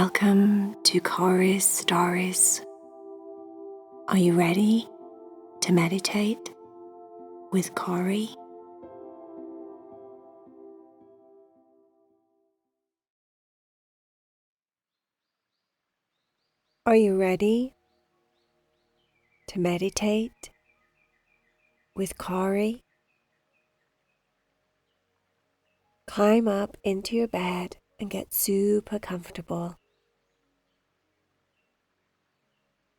Welcome to Cory's Stories. Are you ready to meditate with Cory? Are you ready to meditate with Cory? Climb up into your bed and get super comfortable.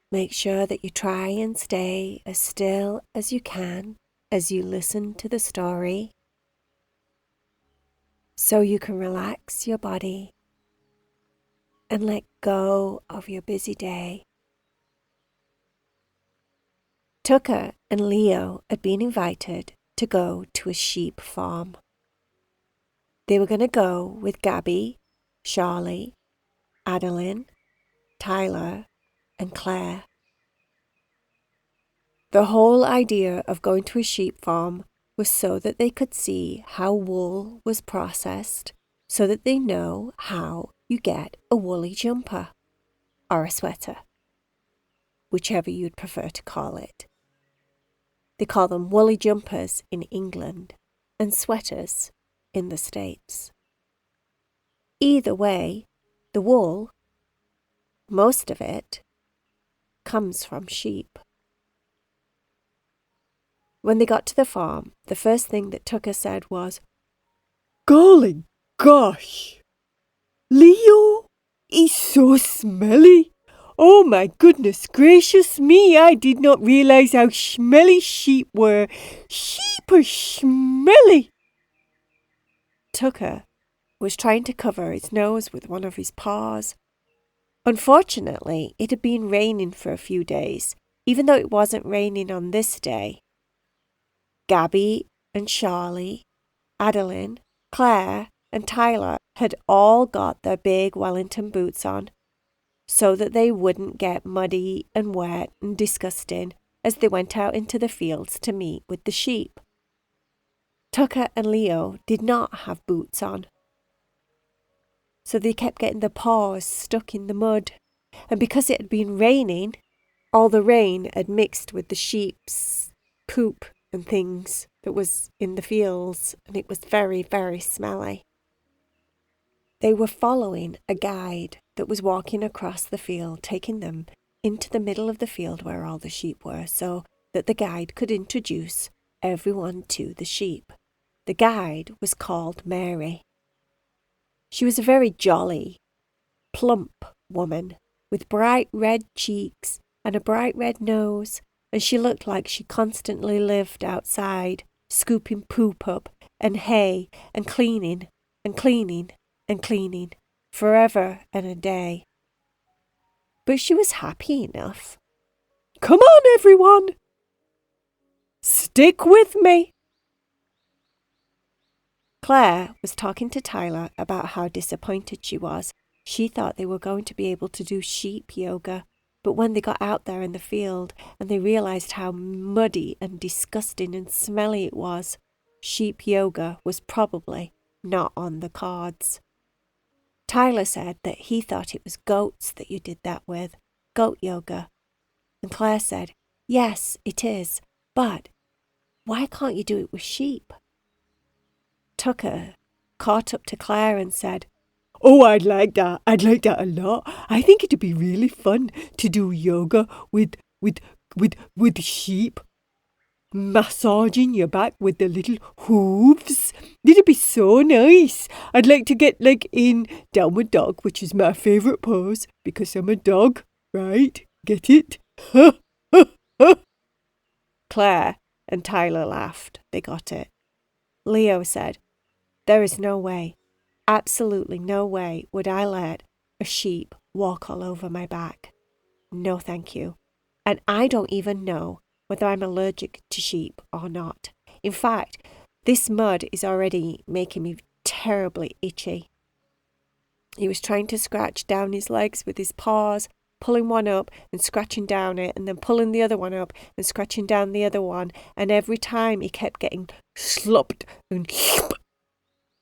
Make sure that you try and stay as still as you can as you listen to the story, so you can relax your body and let go of your busy day. Tucker and Leo had been invited to go to a sheep farm. They were going to go with Gabby, Charlie, Adeline, Tyler, and Claire. The whole idea of going to a sheep farm was so that they could see how wool was processed, so that they know how you get a woolly jumper or a sweater, whichever you'd prefer to call it. They call them woolly jumpers in England and sweaters in the States. Either way, the wool, most of it, comes from sheep. When they got to the farm, the first thing that Tucker said was, "Golly gosh, Leo is so smelly. Oh my goodness gracious me, I did not realize how smelly sheep were. Sheep are smelly." Tucker was trying to cover his nose with one of his paws. Unfortunately, it had been raining for a few days, even though it wasn't raining on this day. Gabby and Charlie, Adeline, Claire, and Tyler had all got their big Wellington boots on, so that they wouldn't get muddy and wet and disgusting as they went out into the fields to meet with the sheep. Tucker and Leo did not have boots on, so they kept getting their paws stuck in the mud, and because it had been raining, all the rain had mixed with the sheep's poop and things that was in the fields, and it was very, very smelly. They were following a guide that was walking across the field, taking them into the middle of the field where all the sheep were, so that the guide could introduce everyone to the sheep. The guide was called Mary. She was a very jolly, plump woman with bright red cheeks and a bright red nose, and she looked like she constantly lived outside, scooping poop up and hay and cleaning and cleaning and cleaning forever and a day. But she was happy enough. "Come on, everyone. Stick with me." Claire was talking to Tyler about how disappointed she was. She thought they were going to be able to do sheep yoga, but when they got out there in the field and they realized how muddy and disgusting and smelly it was, sheep yoga was probably not on the cards. Tyler said that he thought it was goats that you did that with, goat yoga. And Claire said, yes, it is, but why can't you do it with sheep? Tucker caught up to Claire and said, "Oh, I'd like that. I'd like that a lot. I think it'd be really fun to do yoga with sheep. Massaging your back with the little hooves. It'd be so nice. I'd like to get in downward dog, which is my favourite pose because I'm a dog, right? Get it?" Claire and Tyler laughed. They got it. Leo said, there is no way, absolutely no way would I let a sheep walk all over my back. No, thank you. And I don't even know whether I'm allergic to sheep or not. In fact, this mud is already making me terribly itchy. He was trying to scratch down his legs with his paws, pulling one up and scratching down it, and then pulling the other one up and scratching down the other one, and every time he kept getting slopped and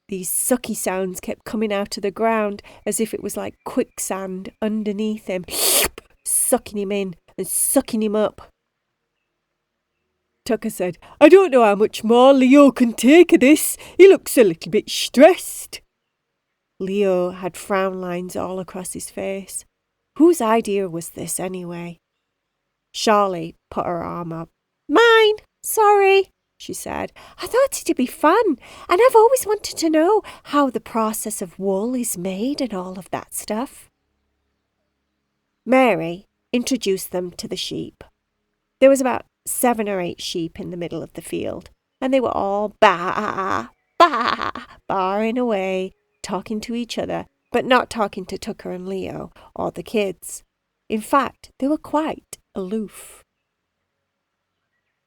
the these sucky sounds kept coming out of the ground as if it was like quicksand underneath him, sucking him in and sucking him up. Tucker said, I don't know how much more Leo can take of this. He looks a little bit stressed. Leo had frown lines all across his face. Whose idea was this anyway? Charlie put her arm up. Mine, sorry, she said. I thought it'd be fun, and I've always wanted to know how the process of wool is made and all of that stuff. Mary introduced them to the sheep. There was about 7 or 8 sheep in the middle of the field, and they were all baaing away, talking to each other, but not talking to Tucker and Leo or the kids. In fact, they were quite aloof.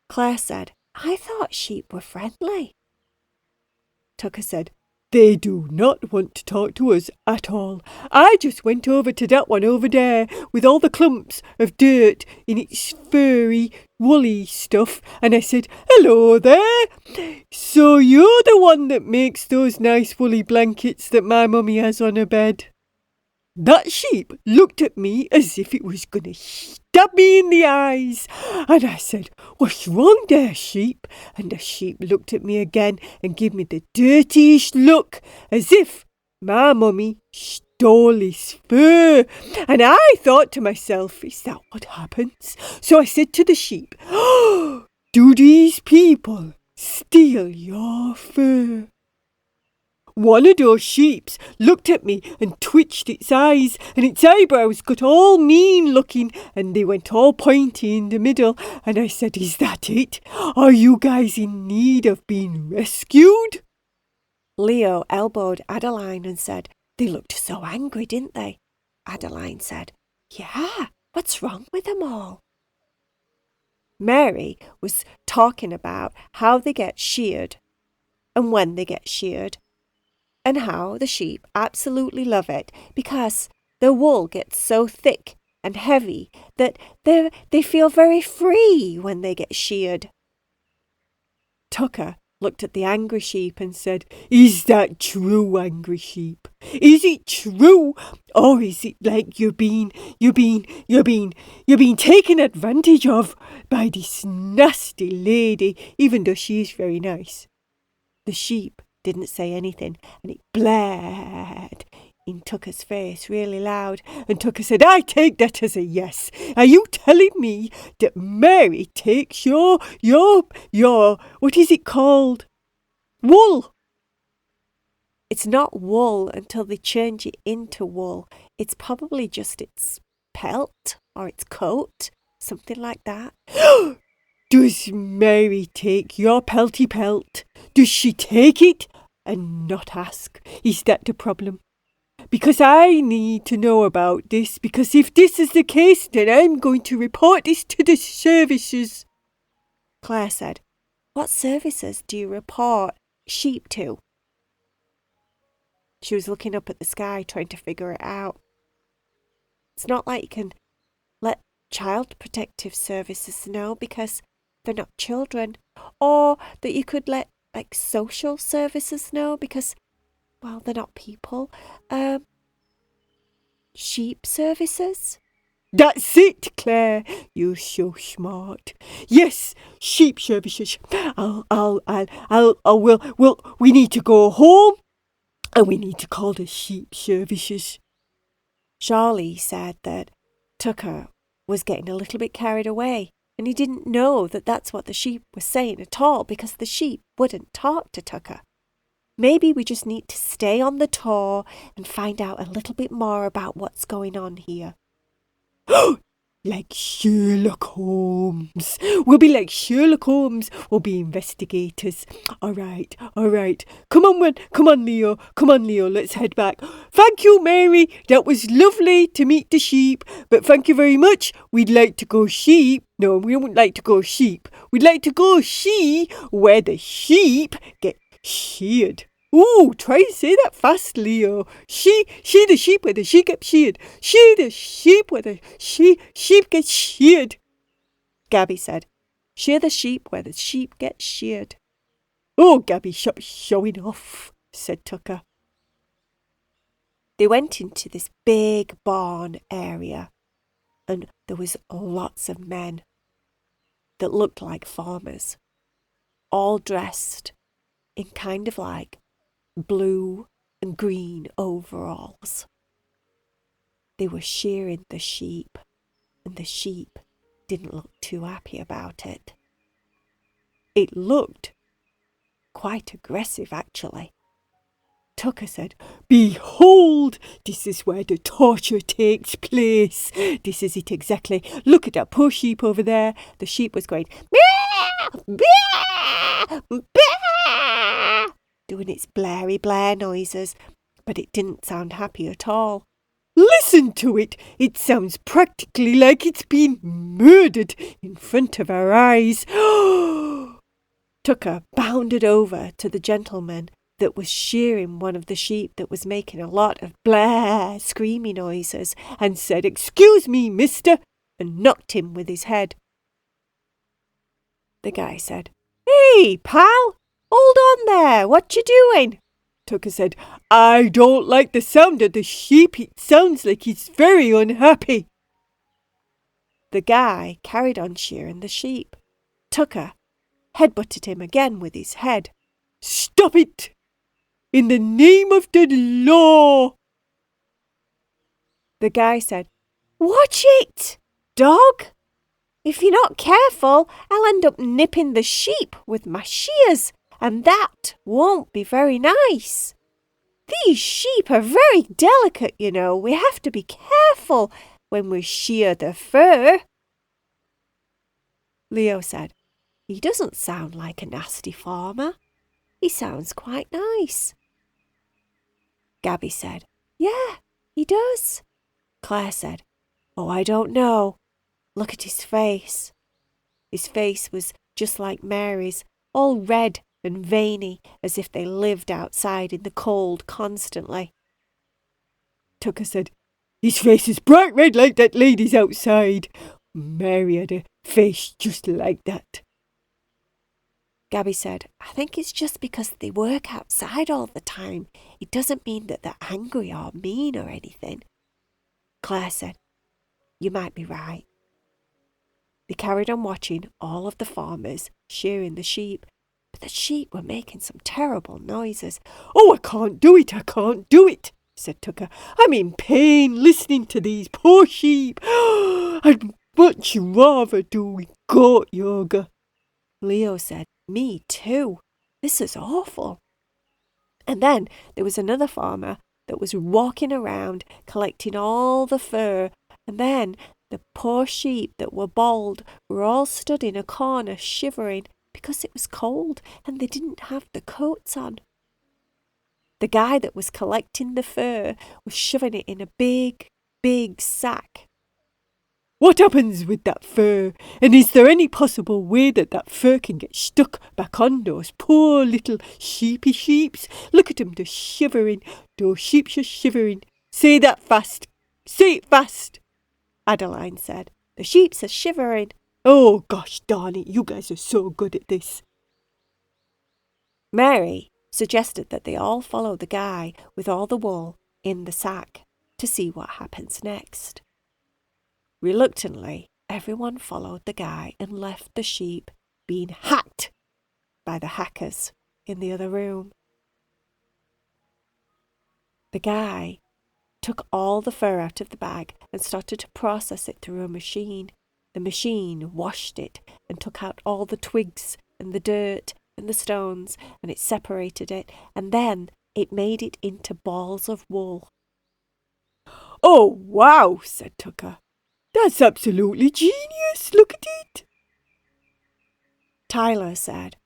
Claire said, I thought sheep were friendly. Tucker said, they do not want to talk to us at all. I just went over to that one over there with all the clumps of dirt in its furry, woolly stuff, and I said, hello there. So you're the one that makes those nice woolly blankets that my mummy has on her bed? That sheep looked at me as if it was going to stab me in the eyes. And I said, what's wrong there, sheep? And the sheep looked at me again and gave me the dirtiest look, as if my mummy stole his fur. And I thought to myself, is that what happens? So I said to the sheep, oh, do these people steal your fur? One of those sheeps looked at me and twitched its eyes, and its eyebrows got all mean looking, and they went all pointy in the middle. And I said, is that it? Are you guys in need of being rescued? Leo elbowed Adeline and said, they looked so angry, didn't they? Adeline said, yeah, what's wrong with them all? Mary was talking about how they get sheared and when they get sheared, and how the sheep absolutely love it because the wool gets so thick and heavy that they feel very free when they get sheared. Tucker looked at the angry sheep and said, is that true, angry sheep? Is it true? Or is it like you're being taken advantage of by this nasty lady, even though she is very nice? The sheep didn't say anything, and it blared in Tucker's face really loud, and Tucker said, I take that as a yes. Are you telling me that Mary takes your what is it called? Wool? It's not wool until they change it into wool. It's probably just its pelt or its coat, something like that. Does Mary take your pelty pelt? Does she take it and not ask? Is that the problem? Because I need to know about this, because if this is the case, then I'm going to report this to the services. Claire said, what services do you report sheep to? She was looking up at the sky, trying to figure it out. It's not like you can let child protective services know because they're not children, or that you could let like social services know because, well, they're not people. Sheep services? That's it, Claire. You're so smart. Yes, sheep services. We need to go home and we need to call the sheep services. Charlie said that Tucker was getting a little bit carried away, and he didn't know that that's what the sheep was saying at all because the sheep wouldn't talk to Tucker. Maybe we just need to stay on the tour and find out a little bit more about what's going on here. Like Sherlock Holmes. We'll be like Sherlock Holmes. We'll be investigators. All right. Come on, Leo. Let's head back. Thank you, Mary. That was lovely to meet the sheep. But thank you very much. We'd like to go sheep. No, we wouldn't like to go sheep. We'd like to go see where the sheep get sheared. Ooh, try and say that fast, Leo. She the sheep where the sheep gets sheared. She the sheep where the sheep gets sheared. Gabby said, shear the sheep where the sheep gets sheared. Oh, Gabby, stop showing off. said Tucker. They went into this big barn area, and there was lots of men that looked like farmers, all dressed in kind of like blue and green overalls. They were shearing the sheep, and the sheep didn't look too happy about it. It looked quite aggressive, actually. Tucker said, "Behold, this is where the torture takes place. This is it exactly. Look at that poor sheep over there." The sheep was going, "Meow, meow, meow," doing its blary blare noises, but it didn't sound happy at all. "Listen to it. It sounds practically like it's been murdered in front of our eyes." Tucker bounded over to the gentleman that was shearing one of the sheep that was making a lot of blare, screamy noises, and said, "Excuse me, mister," and knocked him with his head. The guy said, "Hey, pal, hold on there, what you doing?" Tucker said, "I don't like the sound of the sheep. It sounds like he's very unhappy." The guy carried on shearing the sheep. Tucker headbutted him again with his head. "Stop it! In the name of the law!" The guy said, "Watch it, dog. If you're not careful, I'll end up nipping the sheep with my shears, and that won't be very nice. These sheep are very delicate, you know. We have to be careful when we shear the fur." Leo said, "He doesn't sound like a nasty farmer. He sounds quite nice." Gabby said, "Yeah, he does." Claire said, "Oh, I don't know. Look at his face." His face was just like Mary's, all red and veiny, as if they lived outside in the cold constantly. Tucker said, "His face is bright red like that lady's outside. Mary had a face just like that." Gabby said, "I think it's just because they work outside all the time. It doesn't mean that they're angry or mean or anything." Claire said, "You might be right." They carried on watching all of the farmers shearing the sheep, but the sheep were making some terrible noises. "Oh, I can't do it," said Tucker. "I'm in pain listening to these poor sheep. I'd much rather do goat yoga." Leo said, "Me too. This is awful." And then there was another farmer that was walking around collecting all the fur, and then the poor sheep that were bald were all stood in a corner shivering because it was cold and they didn't have the coats on. The guy that was collecting the fur was shoving it in a big, big sack. "What happens with that fur? And is there any possible way that that fur can get stuck back on those poor little sheeps? Look at 'em, they're shivering. Those sheeps are shivering. Say that fast. Say it fast." Adeline said, "The sheeps are shivering." "Oh, gosh darn it, you guys are so good at this." Mary suggested that they all follow the guy with all the wool in the sack to see what happens next. Reluctantly, everyone followed the guy and left the sheep being hacked by the hackers in the other room. The guy took all the fur out of the bag and started to process it through a machine. The machine washed it and took out all the twigs and the dirt and the stones, and it separated it, and then it made it into balls of wool. "Oh, wow," said Tucker. "That's absolutely genius. Look at it." Tyler said,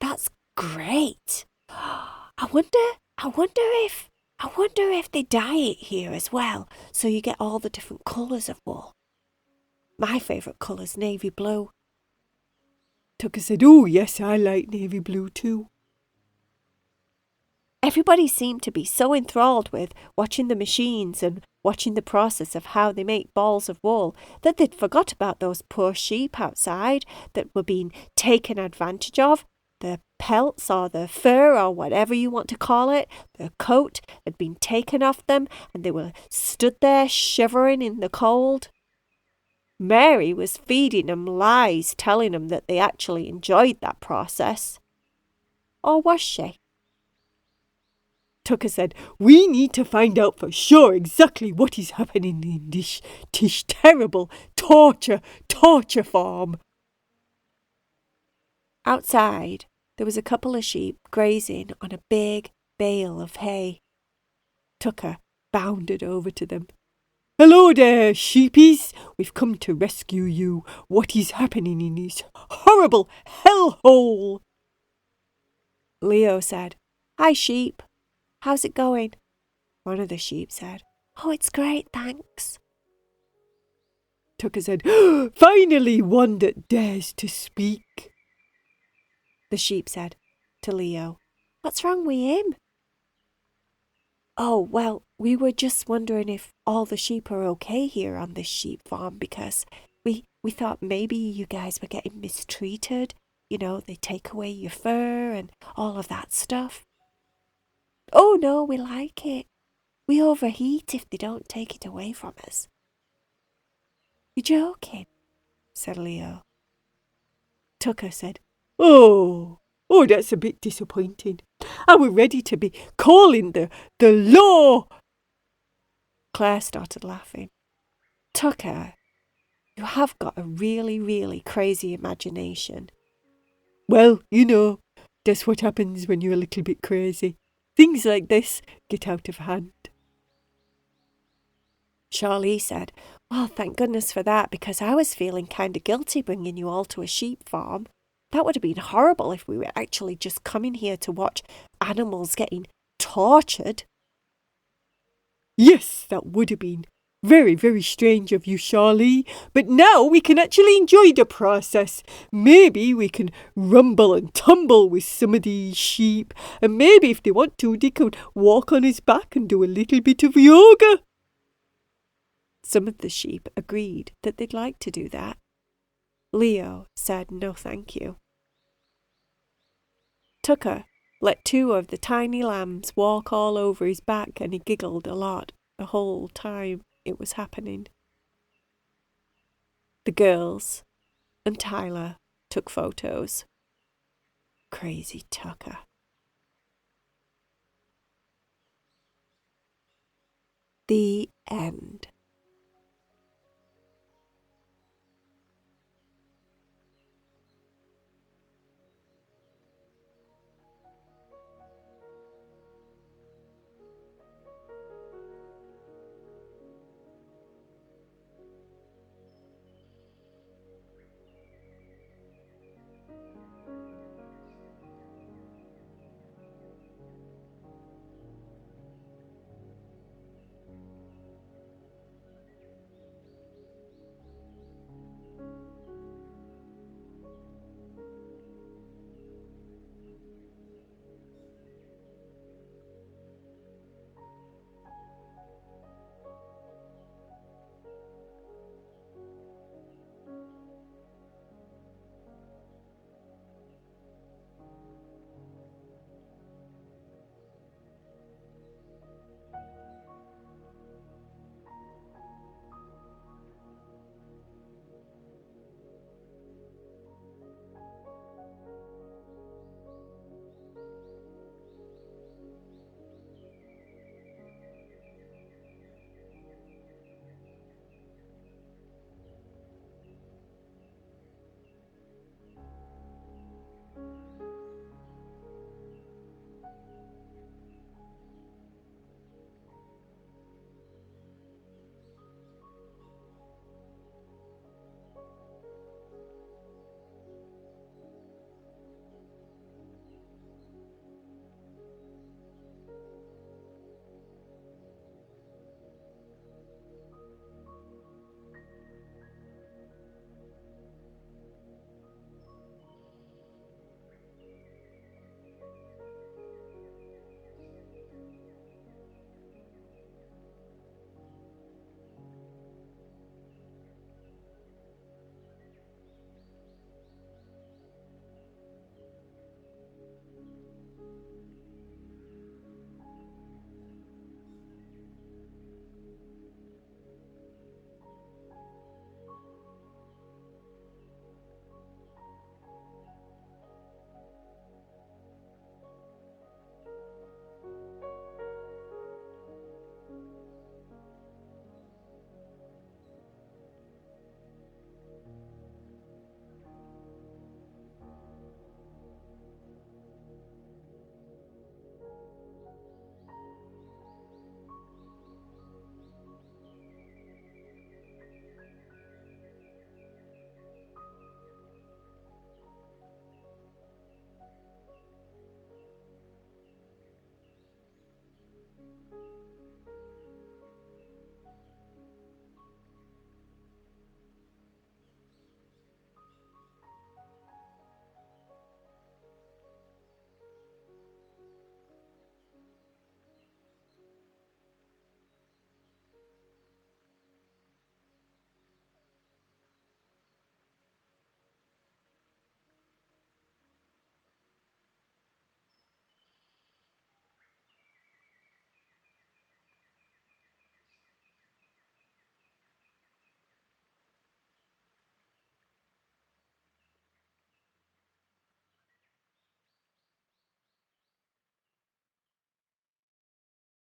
"That's great. I wonder if they dye it here as well, so you get all the different colours of wool. My favourite colour's navy blue." Tucker said, "Oh, yes, I like navy blue too." Everybody seemed to be so enthralled with watching the machines and watching the process of how they make balls of wool that they'd forgot about those poor sheep outside that were being taken advantage of. The pelts or the fur or whatever you want to call it, the coat had been taken off them and they were stood there shivering in the cold. Mary was feeding them lies, telling them that they actually enjoyed that process. Or was she? Tucker said, "We need to find out for sure exactly what is happening in this terrible torture farm." Outside, there was a couple of sheep grazing on a big bale of hay. Tucker bounded over to them. "Hello there, sheepies. We've come to rescue you. What is happening in this horrible hellhole?" Leo said, "Hi, sheep. How's it going?" One of the sheep said, "Oh, it's great, thanks." Tucker said, "Finally one that dares to speak." The sheep said to Leo, "What's wrong with him?" "Oh, well, we were just wondering if all the sheep are okay here on this sheep farm because we thought maybe you guys were getting mistreated. You know, they take away your fur and all of that stuff." "Oh, no, we like it. We overheat if they don't take it away from us." "You're joking," said Leo. Tucker said, Oh, that's a bit disappointing. I were ready to be calling the law." Claire started laughing. "Tucker, you have got a really, really crazy imagination." "Well, you know, that's what happens when you're a little bit crazy. Things like this get out of hand." Charlie said, "Well, thank goodness for that, because I was feeling kind of guilty bringing you all to a sheep farm. That would have been horrible if we were actually just coming here to watch animals getting tortured." "Yes, that would have been very, very strange of you, Charlie. But now we can actually enjoy the process. Maybe we can rumble and tumble with some of these sheep. And maybe if they want to, they could walk on his back and do a little bit of yoga." Some of the sheep agreed that they'd like to do that. Leo said no thank you. Tucker let two of the tiny lambs walk all over his back and he giggled a lot the whole time it was happening. The girls and Tyler took photos. Crazy Tucker. The end.